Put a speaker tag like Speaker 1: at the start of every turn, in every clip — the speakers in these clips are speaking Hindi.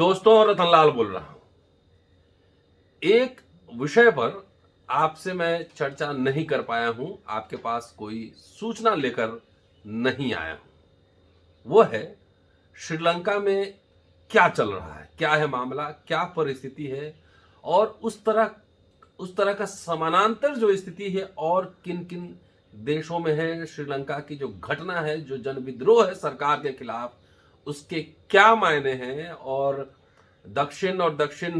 Speaker 1: दोस्तों, रतनलाल बोल रहा हूं। एक विषय पर आपसे मैं चर्चा नहीं कर पाया हूं, आपके पास कोई सूचना लेकर नहीं आया हूं। वो है श्रीलंका में क्या चल रहा है, क्या है मामला, क्या परिस्थिति है, और उस तरह का समानांतर जो स्थिति है और किन किन देशों में है। श्रीलंका की जो घटना है, जो जन विद्रोह है सरकार के खिलाफ, उसके क्या मायने हैं, और दक्षिण और दक्षिण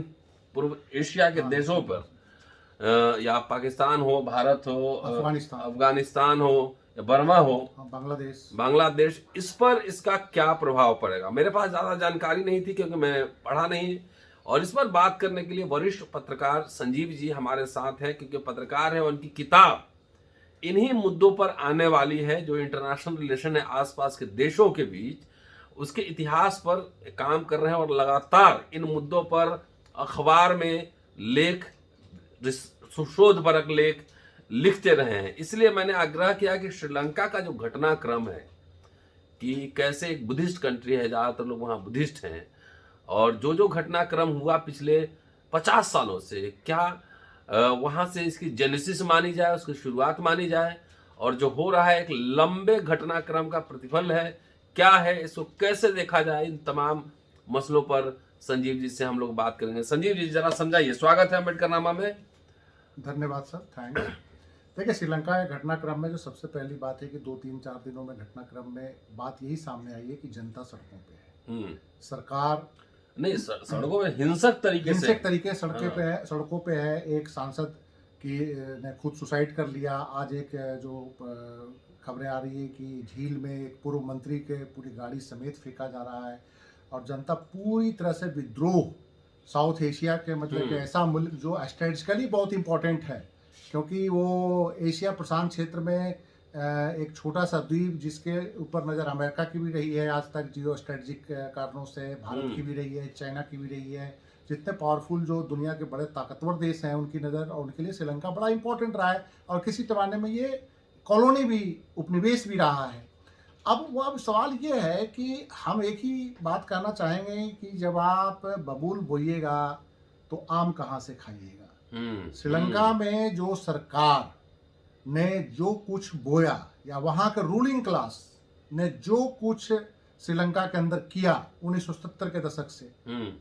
Speaker 1: पूर्व एशिया के देशों पर या पाकिस्तान हो, भारत हो, अफगानिस्तान हो या बर्मा हो, बांग्लादेश, इस पर इसका क्या प्रभाव पड़ेगा। मेरे पास ज्यादा जानकारी नहीं थी क्योंकि मैं पढ़ा नहीं, और इस पर बात करने के लिए वरिष्ठ पत्रकार संजीव जी हमारे साथ हैं, क्योंकि पत्रकार हैं, उनकी किताब इन्हीं मुद्दों पर आने वाली है, जो इंटरनेशनल रिलेशन है आसपास के देशों के बीच, उसके इतिहास पर काम कर रहे हैं, और लगातार इन मुद्दों पर अखबार में लेख, शोधपरक लेख लिखते रहे हैं। इसलिए मैंने आग्रह किया कि श्रीलंका का जो घटनाक्रम है, कि कैसे एक बुद्धिस्ट कंट्री है, ज्यादातर लोग वहां बुद्धिस्ट हैं, और जो घटनाक्रम हुआ पिछले 50 सालों से, क्या वहां से इसकी जेनेसिस मानी जाए, उसकी शुरुआत मानी जाए, और जो हो रहा है एक लंबे घटनाक्रम का प्रतिफल है, क्या है, इसको कैसे देखा जाए, इन तमाम मसलों पर संजीव जी से हम लोग बात करेंगे। संजीव जी जरा समझाइए। स्वागत है अम्बेडकर नामा में।
Speaker 2: धन्यवाद सर, थैंक्स। देखिए, श्रीलंका के घटनाक्रम में जो सबसे पहली बात है कि 2-3-4 दिनों में घटनाक्रम में बात यही सामने आई है कि जनता सड़कों पे है। सरकार
Speaker 1: नहीं, सड़कों में हिंसक तरीके
Speaker 2: सड़कों पे है। एक सांसद की ने खुद सुसाइड कर लिया। आज एक जो खबरें आ रही है कि झील में एक पूर्व मंत्री के पूरी गाड़ी समेत फेंका जा रहा है, और जनता पूरी तरह से विद्रोह। साउथ एशिया के मतलब कि ऐसा मुल्क जो स्ट्रेटेजिकली बहुत इंपॉर्टेंट है, क्योंकि वो एशिया प्रशांत क्षेत्र में एक छोटा सा द्वीप, जिसके ऊपर नज़र अमेरिका की भी रही है आज तक जियो स्ट्रेटेजिक कारणों से, भारत की भी रही है, चाइना की भी रही है। जितने पावरफुल जो दुनिया के बड़े ताकतवर देश हैं उनकी नज़र, और उनके लिए श्रीलंका बड़ा इंपॉर्टेंट रहा है, और किसी जमाने में ये कॉलोनी भी, उपनिवेश भी रहा है। अब सवाल ये है कि हम एक ही बात कहना चाहेंगे कि जब आप बबूल बोइएगा तो आम कहाँ से खाइएगा। श्रीलंका में जो सरकार ने जो कुछ बोया, या वहाँ के रूलिंग क्लास ने जो कुछ श्रीलंका के अंदर किया 1970 के दशक से,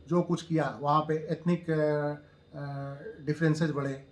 Speaker 2: जो कुछ किया, वहाँ पे एथनिक डिफरेंसेस बढ़े,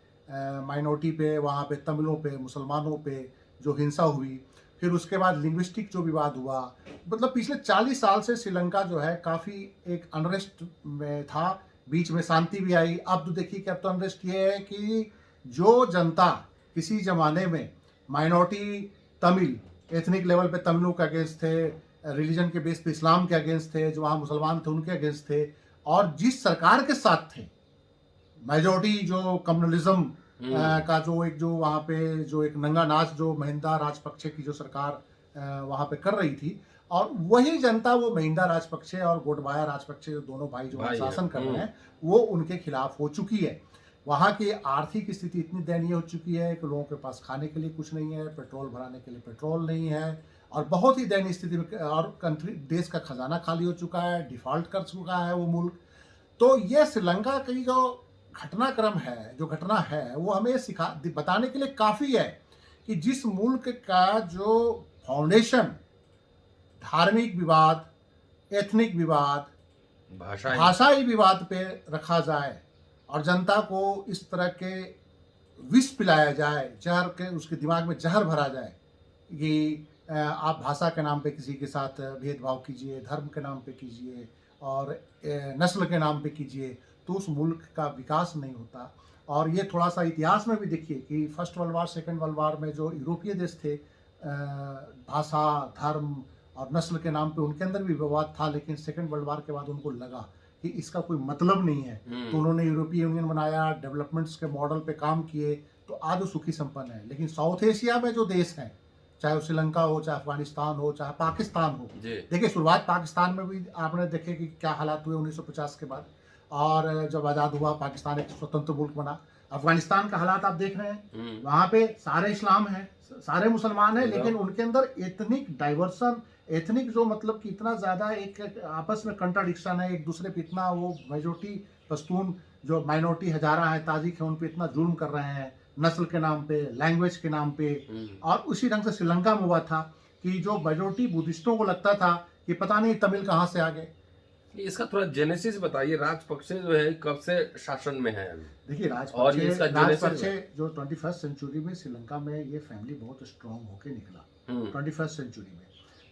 Speaker 2: माइनॉरिटी पे, वहाँ पे तमिलों पे, मुसलमानों पे जो हिंसा हुई, फिर उसके बाद लिंग्विस्टिक जो विवाद हुआ। मतलब पिछले 40 साल से श्रीलंका जो है काफ़ी एक अनरेस्ट में था। बीच में शांति भी आई। अब तो देखिए कि अब तो अनरेस्ट ये है कि जो जनता किसी ज़माने में माइनॉरिटी तमिल, एथनिक लेवल पे तमिलों के अगेंस्ट थे, रिलीजन के बेस पे इस्लाम के अगेंस्ट थे, जो वहाँ मुसलमान थे उनके अगेंस्ट थे, और जिस सरकार के साथ थे, मेजॉरिटी जो कम्युनलिज्म का जो वहाँ पे जो एक नंगा नाच जो महिंदा राजपक्षे की जो सरकार वहाँ पे कर रही थी, और वही जनता वो महिंदा राजपक्षे और गोटबाया राजपक्षे जो दोनों भाई जो शासन कर रहे हैं, वो उनके खिलाफ हो चुकी है। वहाँ की आर्थिक स्थिति इतनी दयनीय हो चुकी है कि लोगों के पास खाने के लिए कुछ नहीं है, पेट्रोल भराने के लिए पेट्रोल नहीं है, और बहुत ही दयनीय स्थिति में, और देश का खजाना खाली हो चुका है, डिफॉल्ट कर चुका है वो मुल्क। तो ये श्रीलंका की जो घटनाक्रम है, जो घटना है, वो हमें बताने के लिए काफ़ी है कि जिस मुल्क का जो फाउंडेशन धार्मिक विवाद, एथनिक विवाद, भाषाई विवाद पे रखा जाए, और जनता को इस तरह के विष पिलाया जाए, जहर के, उसके दिमाग में जहर भरा जाए कि आप भाषा के नाम पे किसी के साथ भेदभाव कीजिए, धर्म के नाम पे कीजिए, और नस्ल के नाम पे कीजिए, तो उस मुल्क का विकास नहीं होता। और ये थोड़ा सा इतिहास में भी देखिए कि first world war, second world war में जो यूरोपीय देश थे, भाषा, धर्म और नस्ल के नाम पे उनके अंदर भी विवाद था, लेकिन सेकेंड वर्ल्ड वार के बाद उनको लगा कि इसका कोई मतलब नहीं है, तो उन्होंने यूरोपीय यूनियन बनाया, डेवलपमेंट्स के मॉडल पे काम किए, तो आज वो सुखी संपन्न है। लेकिन साउथ एशिया में जो देश हैं, चाहे वो श्रीलंका हो, चाहे अफगानिस्तान हो, चाहे पाकिस्तान हो, देखिए शुरुआत पाकिस्तान में भी आपने देखे कि क्या हालात हुए 1950 के बाद, और जब आज़ाद हुआ पाकिस्तान एक स्वतंत्र मुल्क बना। अफगानिस्तान का हालात आप देख रहे हैं, वहाँ पे सारे इस्लाम हैं, सारे मुसलमान हैं, लेकिन उनके अंदर एथनिक डाइवर्सन, एथनिक जो मतलब कि इतना ज़्यादा एक आपस में कंट्राडिक्शन है, एक दूसरे पे इतना वो मेजोरिटी पश्तून जो माइनॉरिटी हजारा है, ताजिक है, उन पे इतना जुल्म कर रहे हैं नस्ल के नाम पे, लैंग्वेज के नाम पे। और उसी ढंग से श्रीलंका में हुआ था कि जो मेजोरिटी बुद्धिस्टों को लगता था कि पता नहीं तमिल कहाँ से आ गए।
Speaker 1: इसका थोड़ा जेनेसिस बताइए, राजपक्षे जो है कब से शासन में है अभी?
Speaker 2: देखिए
Speaker 1: और ये इसका genesis
Speaker 2: राजपक्षे जो 21st सेंचुरी में श्रीलंका में ये फैमिली बहुत स्ट्रांग होके निकला 21st सेंचुरी में।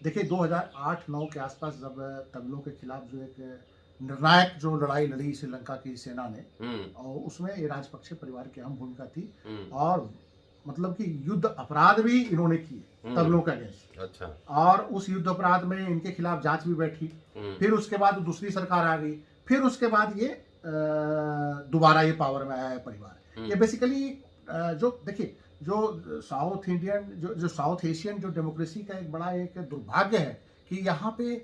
Speaker 2: देखिए 2008-9 के आसपास जब तमिलों के खिलाफ जो एक निर्णायक जो लड़ाई लड़ी श्रीलंका की सेना ने, और उसमें ये राजपक्षे परिवार की अहम भूमिका थी। और मतलब कि युद्ध अपराध भी इन्होंने किए तमिलों के अगेंस्ट।
Speaker 1: अच्छा।
Speaker 2: और उस युद्ध अपराध में इनके खिलाफ जांच भी बैठी। फिर उसके बाद दूसरी सरकार आ गई, फिर उसके बाद ये दोबारा ये पावर में आया है परिवार। ये बेसिकली जो देखिए जो साउथ इंडियन जो साउथ एशियन जो डेमोक्रेसी का एक बड़ा एक दुर्भाग्य है कि यहाँ पे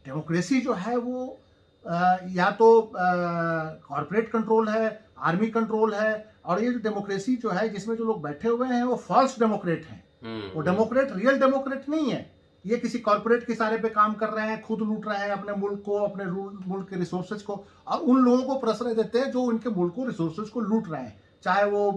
Speaker 2: डेमोक्रेसी जो है वो या तो कॉर्पोरेट कंट्रोल है, आर्मी कंट्रोल है, और ये जो डेमोक्रेसी जो है जिसमें जो लोग बैठे हुए हैं वो फॉल्स डेमोक्रेट हैं। वो डेमोक्रेट रियल डेमोक्रेट नहीं है। ये किसी कॉर्पोरेट के इशारे पे काम कर रहे हैं, खुद लूट रहे हैं अपने मुल्क को, अपने मुल्क के रिसोर्सेज को, और उन लोगों को प्रश्रय देते हैं जो उनके मुल्क को रिसोर्सेज को लूट रहे हैं। चाहे वो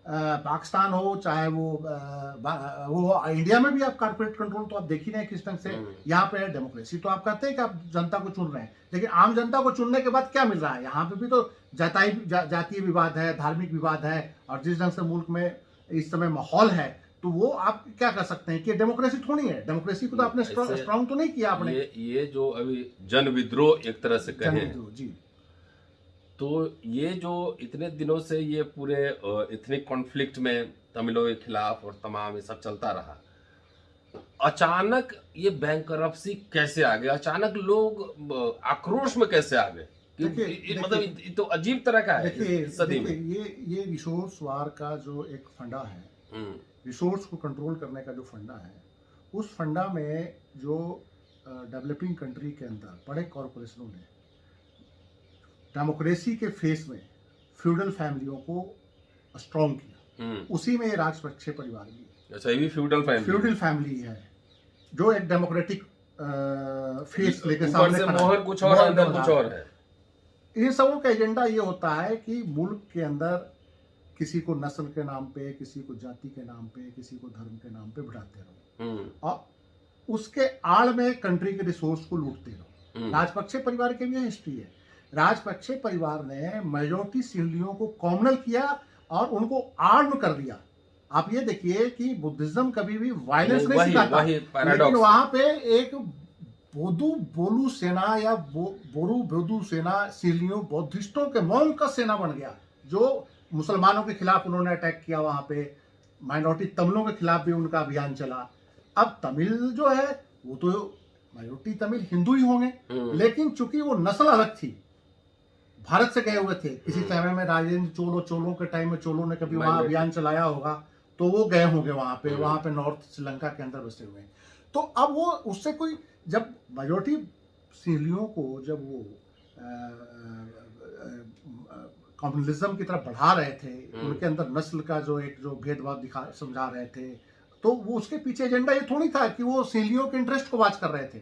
Speaker 2: पाकिस्तान हो, चाहे वो इंडिया में भी आप कॉर्पोरेट कंट्रोल तो आप देख ही रहे हैं किस ढंग से। यहाँ पे डेमोक्रेसी तो आप कहते हैं कि आप जनता को चुन रहे हैं, लेकिन आम जनता को चुनने के बाद क्या मिल रहा है? यहाँ पे भी तो जातीय विवाद है, धार्मिक विवाद है, और जिस ढंग से मुल्क में इस समय माहौल है, तो वो आप क्या कर सकते हैं कि डेमोक्रेसी थोड़ी है। डेमोक्रेसी को तो आपने स्ट्रांग तो नहीं किया आपने।
Speaker 1: ये जो अभी जन विद्रोह एक तरह से कहें
Speaker 2: जी,
Speaker 1: तो ये जो इतने दिनों से ये पूरे इथनिक कॉन्फ्लिक्ट में तमिलों के खिलाफ और तमाम ये सब चलता रहा, अचानक ये बैंकरप्सी कैसे आ गया? अचानक लोग आक्रोश में कैसे आ गए? मतलब ये तो अजीब तरह का है इस सदी में।
Speaker 2: ये रिसोर्स वार का जो एक फंडा है, रिसोर्स को कंट्रोल करने का जो फंडा है, उस फंडा में जो डेवलपिंग कंट्री के अंदर बड़े कॉरपोरेशनों ने डेमोक्रेसी के फेस में फ्यूडल फैमिलियों को स्ट्रॉन्ग किया, उसी में ये राजपक्षे परिवार भी है।
Speaker 1: अच्छा, ये भी फ्यूडल
Speaker 2: फैमिली है जो एक डेमोक्रेटिक फेस लेके सामने खड़ा है।
Speaker 1: मोहर कुछ और अंदर कुछ और है।
Speaker 2: इन सबों का एजेंडा ये होता है कि मुल्क के अंदर किसी को नस्ल के नाम पे, किसी को जाति के नाम पे, किसी को धर्म के नाम पे बढ़ाते रहो, और उसके आड़ में कंट्री के रिसोर्स को लूटते रहो। राजपक्षे परिवार की भी हिस्ट्री है। राजपक्षे परिवार ने मेजोरिटी सिंहलियों को कॉमनल किया और उनको आर्म कर दिया। आप ये देखिए कि बुद्धिज्म कभी भी वायलेंस नहीं सिखाता, लेकिन वहां पे एक बोलू सेना या बोधू सेना सिंहलियों बौद्धिस्टों के मौन का सेना बन गया, जो मुसलमानों के खिलाफ उन्होंने अटैक किया। वहां पे माइनॉरिटी तमिलों के खिलाफ भी उनका अभियान चला। अब तमिल जो है वो तो माइनॉरिटी तमिल हिंदू ही होंगे, लेकिन चूंकि वो नस्ल अलग थी, भारत से गए हुए थे किसी समय में, राजेंद्र चोलों के टाइम में चोलों ने कभी वहां अभियान चलाया होगा, तो वो गए होंगे वहां पे नॉर्थ श्रीलंका के अंदर बसे हुए। तो अब वो उससे कोई, जब मेजोरिटी सिंहलियों को जब वो कम्युनलिज्म की तरफ बढ़ा रहे थे, उनके अंदर नस्ल का जो भेदभाव समझा रहे थे, तो वो उसके पीछे एजेंडा ये थोड़ी था कि वो सिंहलियों के इंटरेस्ट को वाच कर रहे थे।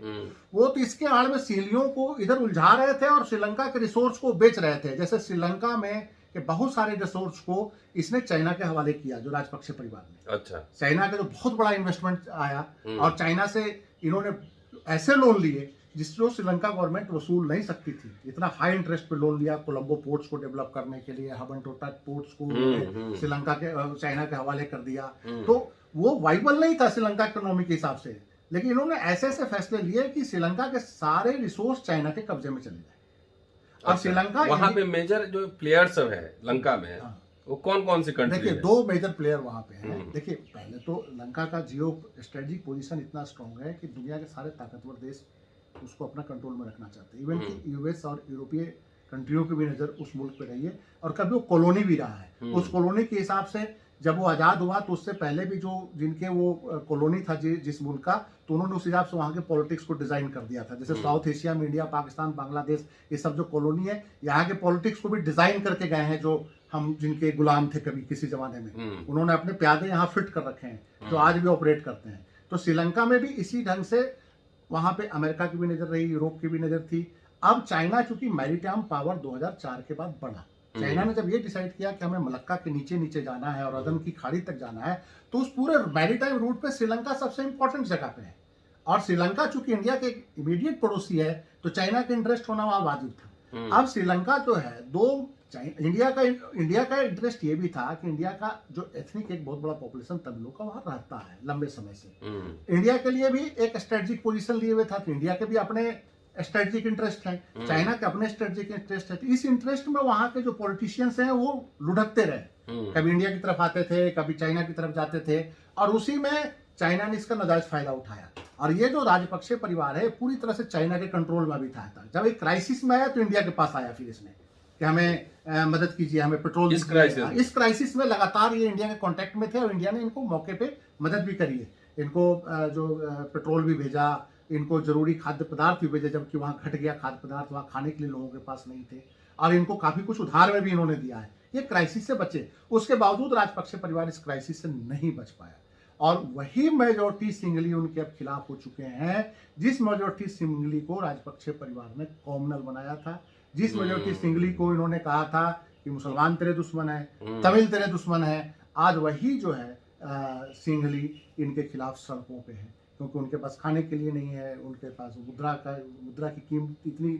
Speaker 2: वो तो इसके आड़ में सिंहलियों को इधर उलझा रहे थे और श्रीलंका के रिसोर्स को बेच रहे थे। जैसे श्रीलंका में के बहुत सारे रिसोर्स को इसने चाइना के हवाले किया, जो राजपक्षे परिवार ने।
Speaker 1: अच्छा।
Speaker 2: चाइना का जो बहुत बड़ा इन्वेस्टमेंट आया, और चाइना से इन्होंने ऐसे लोन लिए जिसको श्रीलंका गवर्नमेंट वसूल नहीं सकती थी। इतना हाई इंटरेस्ट पे लोन लिया कोलंबो पोर्ट्स को डेवलप करने के लिए, हबनटोटा पोर्ट्स को श्रीलंका के चाइना के हवाले कर दिया। तो वो वाइबल नहीं था श्रीलंका इकोनॉमी के हिसाब से, लेकिन इन्होंने ऐसे ऐसे फैसले लिए कि श्रीलंका के सारे रिसोर्स चाइना के कब्जे में चले गए। अब श्रीलंका
Speaker 1: वहां पे मेजर जो प्लेयर्स है लंका में, वो कौन कौन सी कंट्री?
Speaker 2: देखिए 2 मेजर प्लेयर वहां पे हैं। देखिए पहले तो लंका का जियो स्ट्रेटेजिक पोजीशन इतना स्ट्रांग है कि दुनिया के सारे ताकतवर देश उसको अपना कंट्रोल में रखना चाहते हैं। इवन कि यूएस और यूरोपीय कंट्रियों की भी नजर उस मुल्क पे रही है, और कभी वो कॉलोनी भी रहा है। उस कॉलोनी के हिसाब से जब वो आज़ाद हुआ तो उससे पहले भी जो जिनके वो कॉलोनी था जिस मुल्क का, तो उन्होंने उस हिसाब से वहाँ के पॉलिटिक्स को डिजाइन कर दिया था। जैसे साउथ एशिया में इंडिया, पाकिस्तान, बांग्लादेश, ये सब जो कॉलोनी है, यहाँ के पॉलिटिक्स को भी डिजाइन करके गए हैं। जो हम जिनके गुलाम थे कभी किसी जमाने में, उन्होंने अपने प्यादे यहाँ फिट कर रखे हैं, जो आज भी ऑपरेट करते हैं। तो श्रीलंका में भी इसी ढंग से वहां पे अमेरिका की भी नजर रही, यूरोप की भी नजर थी। अब चाइना चूंकि मैरीटाइम पावर 2004 के बाद बढ़ा, चाइना ने जब ये डिसाइड किया कि हमें मलक्का के नीचे नीचे जाना है और अदन की खाड़ी तक जाना है, तो उस पूरे मैरीटाइम रूट पे श्रीलंका सबसे इंपॉर्टेंट जगह पे है। और श्रीलंका चूंकि इंडिया के इमीडिएट पड़ोसी है, तो चाइना का इंटरेस्ट होना वहां वाजिब था। अब श्रीलंका जो है इंडिया का इंटरेस्ट ये भी था कि इंडिया का जो एथनिक एक बहुत बड़ा पॉपुलेशन तमिलों का वहां रहता है लंबे समय से, इंडिया के लिए भी एक स्ट्रेटेजिक पोजीशन लिए हुए था कि इंडिया के भी अपने स्ट्रेटेजिक इंटरेस्ट है, चाइना के अपने स्ट्रेटेजिक इंटरेस्ट है। तो इस इंटरेस्ट में वहां के जो पॉलिटिशियंस हैं वो लुढ़कते रहे, कभी इंडिया की तरफ आते थे, कभी चाइना की तरफ जाते थे, और उसी में चाइना ने इसका नाजायज फायदा उठाया। और ये जो राजपक्षे परिवार है पूरी तरह से चाइना के कंट्रोल में भी था। जब एक क्राइसिस में आया तो इंडिया के पास आया फिर इसने कि हमें मदद कीजिए, हमें पेट्रोल। इस क्राइसिस में लगातार ये इंडिया के कांटेक्ट में थे और इंडिया ने इनको मौके पे मदद भी करी है। इनको जो पेट्रोल भी भेजा, इनको जरूरी खाद्य पदार्थ भी भेजे, जबकि वहाँ घट गया खाद्य पदार्थ, वहाँ खाने के लिए लोगों के पास नहीं थे, और इनको काफी कुछ उधार में भी इन्होंने दिया है। ये क्राइसिस से बचे, उसके बावजूद राजपक्षे परिवार इस क्राइसिस से नहीं बच पाया। और वही मेजोरिटी सिंगली उनके अब खिलाफ हो चुके हैं, जिस मेजोरिटी सिंगली को राजपक्षे परिवार ने कॉमनल बनाया था, जिस मेजोरिटी सिंगली को इन्होंने कहा था कि मुसलमान तेरे दुश्मन है, तमिल तेरे दुश्मन है, आज वही जो है सिंगली इनके खिलाफ सड़कों पे है, क्योंकि उनके पास खाने के लिए नहीं है, उनके पास मुद्रा की कीमत इतनी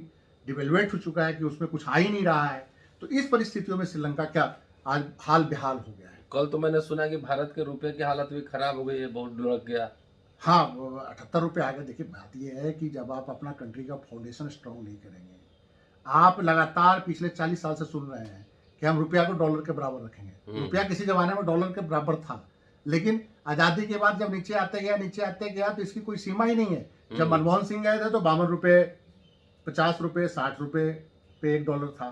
Speaker 2: डिवेलुएट हो चुका है कि उसमें कुछ आ ही नहीं रहा है। तो इस परिस्थितियों में श्रीलंका क्या आज हाल बेहाल हो गया है।
Speaker 1: कल तो मैंने सुना कि भारत के रुपए की हालत भी खराब हो गई है, बहुत लुढ़क गया।
Speaker 2: हाँ, 78 रुपये आ गए। देखिए बात यह है कि जब आप अपना कंट्री का फाउंडेशन स्ट्रांग नहीं करेंगे, आप लगातार पिछले 40 साल से सुन रहे हैं कि हम रुपया को डॉलर के बराबर रखेंगे। रुपया किसी जमाने में डॉलर के बराबर था, लेकिन आजादी के बाद जब नीचे आते गया तो इसकी कोई सीमा ही नहीं है। जब मनमोहन सिंह गए थे तो 52 रुपये, 50 रुपये, 60 रुपये पे $1 था।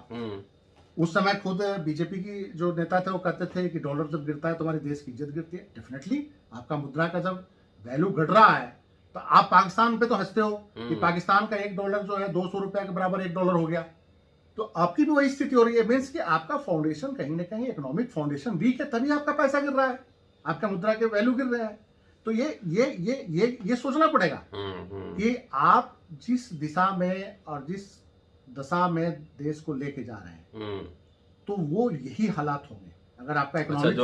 Speaker 2: उस समय खुद बीजेपी की जो नेता थे वो कहते थे कि डॉलर जब गिरता है तो हमारे देश की इज्जत गिरती है। डेफिनेटली आपका मुद्रा का जब वैल्यू घट रहा है तो आप पाकिस्तान पे तो हंसते हो कि पाकिस्तान का $1 जो है 200 रुपए के बराबर $1 हो गया, तो आपकी भी वही स्थिति हो रही है। मीन्स कि आपका फाउंडेशन कहीं ना कहीं इकोनॉमिक फाउंडेशन वीक है, तभी आपका पैसा गिर रहा है, आपका मुद्रा के वैल्यू गिर रहा है। तो ये सोचना पड़ेगा कि आप जिस दिशा में और जिस दशा में देश को लेके जा रहे हैं तो वो यही हालात होंगे अगर आपका इकोनॉमिक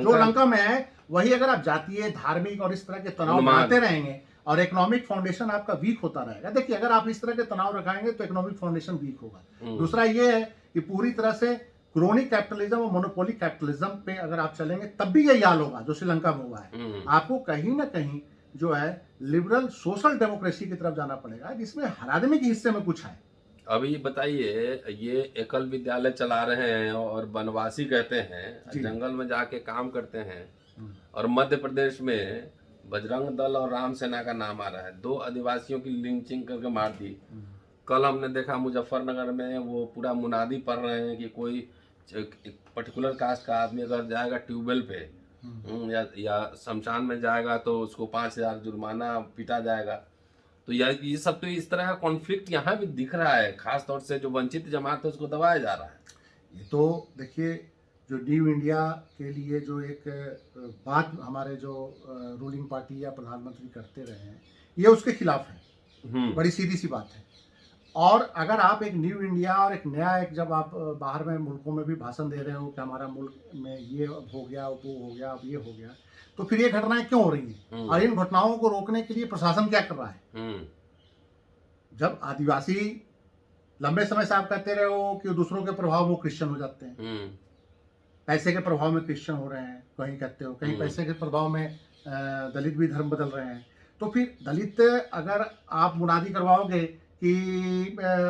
Speaker 2: जो लंका में है वही अगर आप जातीय, धार्मिक और इस तरह के तनाव बढ़ाते रहेंगे और इकोनॉमिक फाउंडेशन आपका वीक होता रहेगा। देखिए अगर आप इस तरह के तनाव रखाएंगे तो इकोनॉमिक फाउंडेशन वीक होगा। दूसरा ये है कि पूरी तरह से क्रोनिक कैपिटलिज्म और मोनोपोलिक कैपिटलिज्म पे अगर आप चलेंगे तब भी यही हाल होगा जो श्रीलंका में हुआ है। आपको कहीं ना कहीं जो है लिबरल सोशल डेमोक्रेसी की तरफ जाना पड़ेगा जिसमें हर आदमी के हिस्से में कुछ है।
Speaker 1: अभी बताइए, ये एकल विद्यालय चला रहे हैं और वनवासी कहते हैं, जंगल में जाके काम करते हैं, और मध्य प्रदेश में बजरंग दल और राम सेना का नाम आ रहा है। 2 आदिवासियों की लिंचिंग करके मार दी। कल हमने देखा मुजफ्फरनगर में वो पूरा मुनादी पढ़ रहे हैं कि कोई एक पर्टिकुलर कास्ट का आदमी अगर जाएगा ट्यूबवेल पे या शमशान में जाएगा तो उसको 5,000 जुर्माना पीटा जाएगा। तो ये सब तो इस तरह का कॉन्फ्लिक्ट यहाँ भी दिख रहा है, खास तौर से जो वंचित जमात है उसको दबाया जा रहा है।
Speaker 2: ये तो देखिए जो न्यू इंडिया के लिए जो एक बात हमारे जो रूलिंग पार्टी या प्रधानमंत्री करते रहे हैं ये उसके खिलाफ है, बड़ी सीधी सी बात है। और अगर आप एक न्यू इंडिया और एक नया एक जब आप बाहर में मुल्कों में भी भाषण दे रहे हो कि हमारा मुल्क में ये हो गया, वो हो गया, अब ये हो गया, तो फिर ये घटनाएं क्यों हो रही हैं और इन घटनाओं को रोकने के लिए प्रशासन क्या कर रहा है। जब आदिवासी लंबे समय से आप कहते रहे हो कि दूसरों के प्रभाव वो क्रिश्चियन हो जाते हैं, पैसे के प्रभाव में क्रिश्चियन हो रहे हैं, कहीं कहते हो कहीं पैसे के प्रभाव में दलित भी धर्म बदल रहे हैं, तो फिर दलित अगर आप मुनादी करवाओगे कि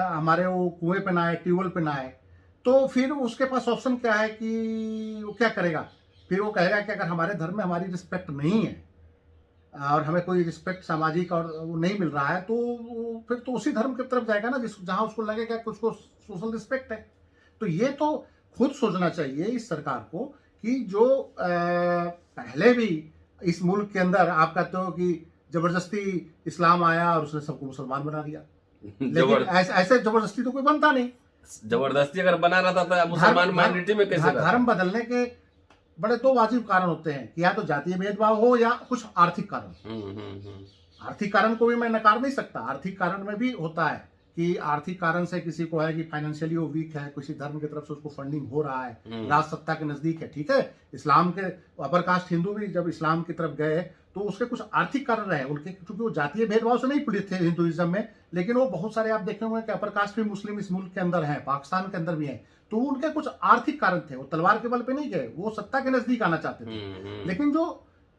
Speaker 2: हमारे वो कुएं पे ना आए, ट्यूबवेल पे ना आए, तो फिर उसके पास ऑप्शन क्या है कि वो क्या करेगा। फिर वो कहेगा कि अगर हमारे धर्म में हमारी रिस्पेक्ट नहीं है और हमें कोई रिस्पेक्ट सामाजिक और वो नहीं मिल रहा है तो फिर तो उसी धर्म की तरफ जाएगा ना जहाँ उसको लगेगा कि उसको सोशल रिस्पेक्ट है। तो ये तो खुद सोचना चाहिए इस सरकार को कि जो पहले भी इस मुल्क के अंदर आप कहते हो कि जबरदस्ती इस्लाम आया और उसने सबको मुसलमान बना दिया, लेकिन ऐसे जबरदस्ती तो कोई बनता नहीं।
Speaker 1: जबरदस्ती अगर बना रहता था मुसलमान माइनॉरिटी में कैसे
Speaker 2: धर्म बदलने के बड़े दो वाजिब कारण होते हैं कि या तो जातीय भेदभाव हो या कुछ आर्थिक कारण। आर्थिक कारण को भी मैं नकार नहीं सकता, आर्थिक कारण में भी होता है कि आर्थिक कारण से किसी को है कि फाइनेंशियली वो वीक है, किसी धर्म की तरफ से उसको फंडिंग हो रहा है, राज सत्ता के नजदीक है, ठीक है। इस्लाम के अपर कास्ट हिंदू भी जब इस्लाम की तरफ गए तो उसके कुछ आर्थिक कारण रहे उनके, क्योंकि वो जातीय भेदभाव से नहीं पीड़ित थे हिंदुइज्म में, लेकिन वो बहुत सारे आप देखे होंगे कि अपर कास्ट भी मुस्लिम इस मुल्क के अंदर हैं, पाकिस्तान के अंदर भी हैं, तो उनके कुछ आर्थिक कारण थे, वो तलवार के बल पे नहीं गए, वो सत्ता के नजदीक आना चाहते थे। लेकिन जो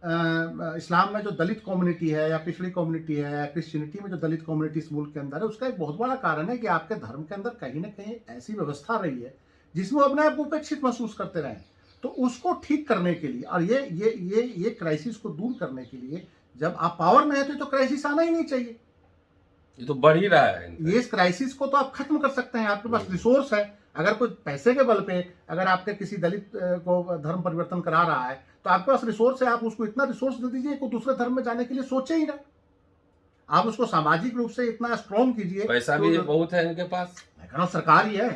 Speaker 2: इस्लाम में जो दलित कम्युनिटी है या पिछड़ी कम्युनिटी है या क्रिश्चियनिटी में जो दलित कम्युनिटी इस मुल्क के अंदर है, उसका एक बहुत बड़ा कारण है कि आपके धर्म के अंदर कहीं ना कहीं ऐसी व्यवस्था रही है जिसमें वो अपने आप को उपेक्षित महसूस करते रहे। तो उसको ठीक करने के लिए और ये क्राइसिस को दूर करने के लिए जब आप पावर में है तो क्राइसिस आना ही नहीं चाहिए।
Speaker 1: ये तो बढ़ ही रहा है।
Speaker 2: ये इस क्राइसिस को तो आप खत्म कर सकते हैं, आपके पास रिसोर्स है। अगर कोई पैसे के बल पे अगर आपके किसी दलित को धर्म परिवर्तन करा रहा है तो आपके पास रिसोर्स है, आप उसको इतना रिसोर्स दे दीजिए कि दूसरे धर्म में जाने के लिए सोचे ही ना। आप उसको सामाजिक रूप से इतना स्ट्रॉन्ग कीजिए।
Speaker 1: पैसा
Speaker 2: तो
Speaker 1: भी बहुत है इनके पास,
Speaker 2: मैं कह रहा हूं सरकार ही है।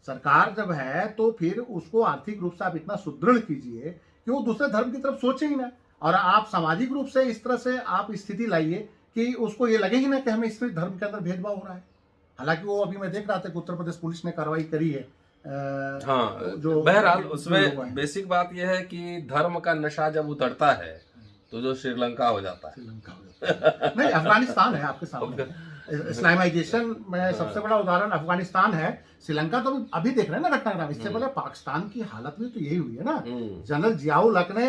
Speaker 2: सरकार जब है तो फिर उसको आर्थिक रूप से आप इतना सुदृढ़ कीजिए कि वो दूसरे धर्म की तरफ सोचे ही ना, और आप सामाजिक रूप से इस तरह से आप स्थिति लाइए कि उसको ये लगे ही ना कि हमें इस धर्म के अंदर भेदभाव हो रहा है। हालांकि वो अभी मैं देख रहा था कि उत्तर प्रदेश पुलिस ने कार्रवाई करी है।
Speaker 1: हाँ,
Speaker 2: जो
Speaker 1: बहरहाल उसमें बेसिक बात यह है कि धर्म का नशा जब उतरता है तो जो श्रीलंका हो जाता है।
Speaker 2: श्रीलंका हो जाता है। नहीं, अफगानिस्तान है आपके सामने। इस्लामाइजेशन में सबसे बड़ा उदाहरण अफगानिस्तान है। श्रीलंका तो अभी देख रहे हैं ना घटनाक्रम। इससे पहले पाकिस्तान की हालत भी तो यही हुई है ना। जनरल जियाउल हक ने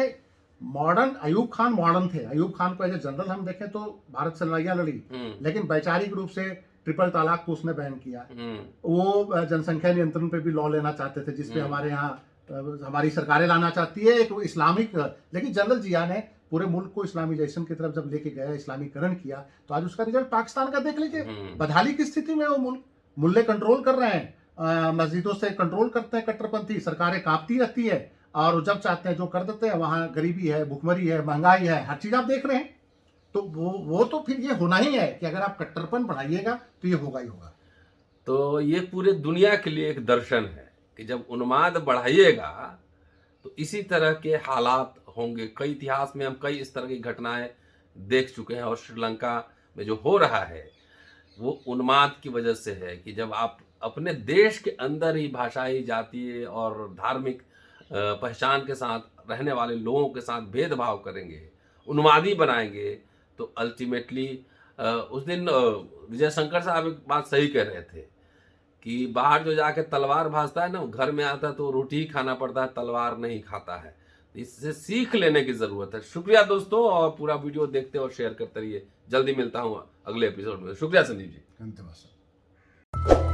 Speaker 2: मॉडर्न अयूब खान मॉडर्न थे। अयूब खान को एज ए जनरल हम देखें तो भारत से लड़ाइयां लड़ी, लेकिन वैचारिक रूप से ट्रिपल तलाक को उसने बैन किया। वो जनसंख्या नियंत्रण पे भी लॉ लेना चाहते थे, जिसपे हमारे यहाँ हमारी सरकारें लाना चाहती है एक इस्लामिक। लेकिन जनरल जिया ने पूरे मुल्क को इस्लामिजेशन की तरफ जब लेके गया, इस्लामीकरण किया, तो आज उसका रिजल्ट पाकिस्तान का देख लीजिए। बदहाली की स्थिति में वो मुल्क, मुल्ले कंट्रोल कर रहे हैं, मस्जिदों से कंट्रोल करते हैं कट्टरपंथी, सरकारें कांपती रहती है और जब चाहते हैं जो कर देते हैं। वहां गरीबी है, भुखमरी है, महंगाई है, हर चीज आप देख रहे हैं। तो वो तो फिर ये होना ही है कि अगर आप कट्टरपन बढ़ाइएगा तो ये होगा ही होगा।
Speaker 1: तो ये पूरे दुनिया के लिए एक दर्शन है कि जब उन्माद बढ़ाइएगा तो इसी तरह के हालात होंगे। कई इतिहास में हम कई इस तरह की घटनाएं देख चुके हैं, और श्रीलंका में जो हो रहा है वो उन्माद की वजह से है कि जब आप अपने देश के अंदर ही भाषाई, जातीय और धार्मिक पहचान के साथ रहने वाले लोगों के साथ भेदभाव करेंगे, उन्मादी बनाएंगे, तो अल्टीमेटली उस दिन विजय शंकर साहब एक बात सही कह रहे थे कि बाहर जो जाके तलवार भाजता है ना, घर में आता है तो रोटी ही खाना पड़ता है, तलवार नहीं खाता है। इससे सीख लेने की जरूरत है। शुक्रिया दोस्तों, और पूरा वीडियो देखते और शेयर करते रहिए। जल्दी मिलता हूँ अगले एपिसोड में। शुक्रिया संदीप जी।
Speaker 2: धन्यवाद।